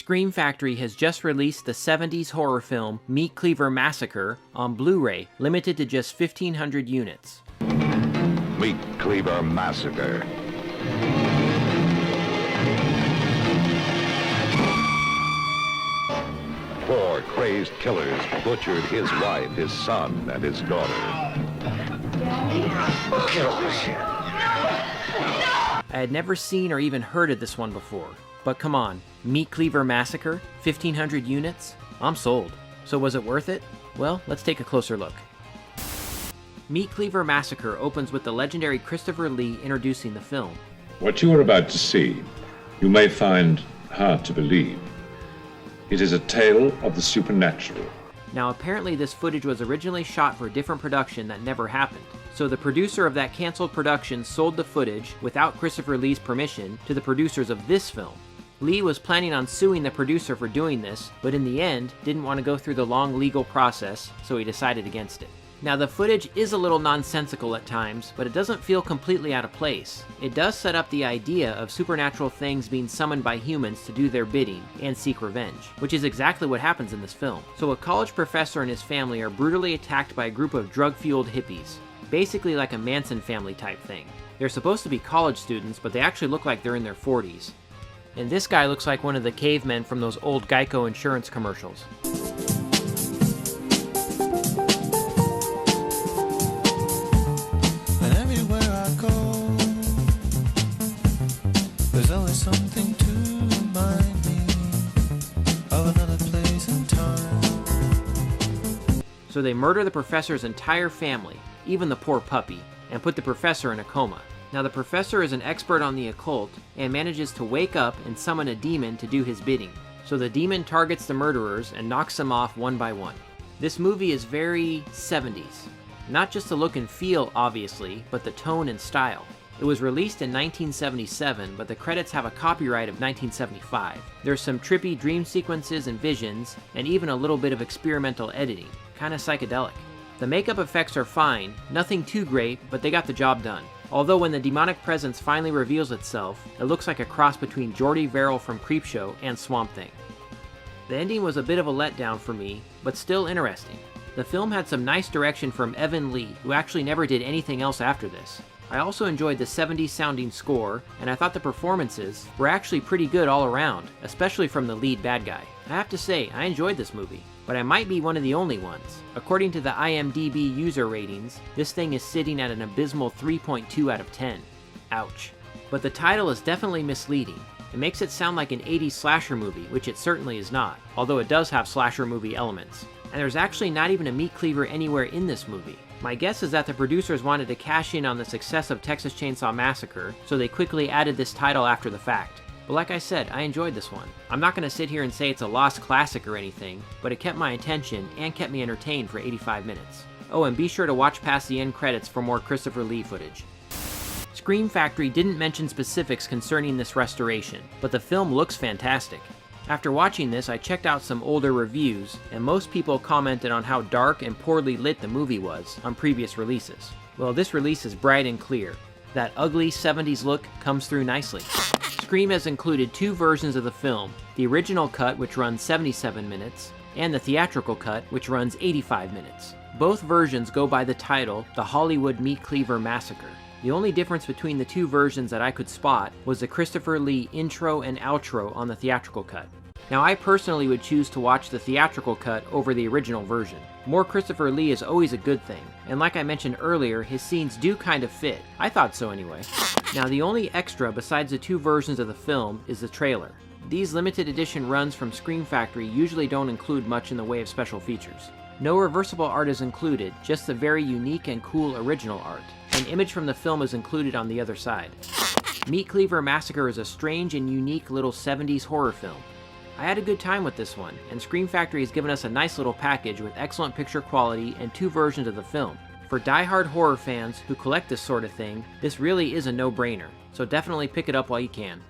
Scream Factory has just released the 70s horror film Meatcleaver Massacre on Blu-ray, limited to just 1,500 units. Meatcleaver Massacre. Four crazed killers butchered his wife, his son, and his daughter. I had never seen or even heard of this one before. But come on, Meatcleaver Massacre? 1,500 units? I'm sold. So was it worth it? Well, let's take a closer look. Meatcleaver Massacre opens with the legendary Christopher Lee introducing the film. What you are about to see, you may find hard to believe. It is a tale of the supernatural. Now apparently this footage was originally shot for a different production that never happened. So the producer of that canceled production sold the footage, without Christopher Lee's permission, to the producers of this film. Lee was planning on suing the producer for doing this, but in the end, didn't want to go through the long legal process, so he decided against it. Now the footage is a little nonsensical at times, but it doesn't feel completely out of place. It does set up the idea of supernatural things being summoned by humans to do their bidding and seek revenge, which is exactly what happens in this film. So a college professor and his family are brutally attacked by a group of drug-fueled hippies, basically like a Manson family type thing. They're supposed to be college students, but they actually look like they're in their 40s. And this guy looks like one of the cavemen from those old Geico insurance commercials. And everywhere I go, there's always something to remind me of another place and time. So they murder the professor's entire family, even the poor puppy, and put the professor in a coma. Now the professor is an expert on the occult and manages to wake up and summon a demon to do his bidding. So the demon targets the murderers and knocks them off one by one. This movie is very 70s. Not just the look and feel, obviously, but the tone and style. It was released in 1977, but the credits have a copyright of 1975. There's some trippy dream sequences and visions, and even a little bit of experimental editing. Kinda psychedelic. The makeup effects are fine, nothing too great, but they got the job done. Although when the demonic presence finally reveals itself, it looks like a cross between Jordy Verrill from Creepshow and Swamp Thing. The ending was a bit of a letdown for me, but still interesting. The film had some nice direction from Evan Lee, who actually never did anything else after this. I also enjoyed the 70s sounding score, and I thought the performances were actually pretty good all around, especially from the lead bad guy. I have to say, I enjoyed this movie, but I might be one of the only ones. According to the IMDb user ratings, this thing is sitting at an abysmal 3.2 out of 10. Ouch. But the title is definitely misleading. It makes it sound like an 80s slasher movie, which it certainly is not, although it does have slasher movie elements. And there's actually not even a meat cleaver anywhere in this movie. My guess is that the producers wanted to cash in on the success of Texas Chainsaw Massacre, so they quickly added this title after the fact. But like I said, I enjoyed this one. I'm not going to sit here and say it's a lost classic or anything, but it kept my attention and kept me entertained for 85 minutes. Oh, and be sure to watch past the end credits for more Christopher Lee footage. Scream Factory didn't mention specifics concerning this restoration, but the film looks fantastic. After watching this, I checked out some older reviews, and most people commented on how dark and poorly lit the movie was on previous releases. Well, this release is bright and clear. That ugly 70s look comes through nicely. Scream has included two versions of the film, the original cut which runs 77 minutes, and the theatrical cut which runs 85 minutes. Both versions go by the title, The Hollywood Meatcleaver Massacre. The only difference between the two versions that I could spot was the Christopher Lee intro and outro on the theatrical cut. Now I personally would choose to watch the theatrical cut over the original version. More Christopher Lee is always a good thing, and like I mentioned earlier, his scenes do kind of fit. I thought so anyway. Now the only extra besides the two versions of the film is the trailer. These limited edition runs from Scream Factory usually don't include much in the way of special features. No reversible art is included, just the very unique and cool original art. An image from the film is included on the other side. Meatcleaver Massacre is a strange and unique little 70s horror film. I had a good time with this one, and Scream Factory has given us a nice little package with excellent picture quality and two versions of the film. For die-hard horror fans who collect this sort of thing, this really is a no-brainer, so definitely pick it up while you can.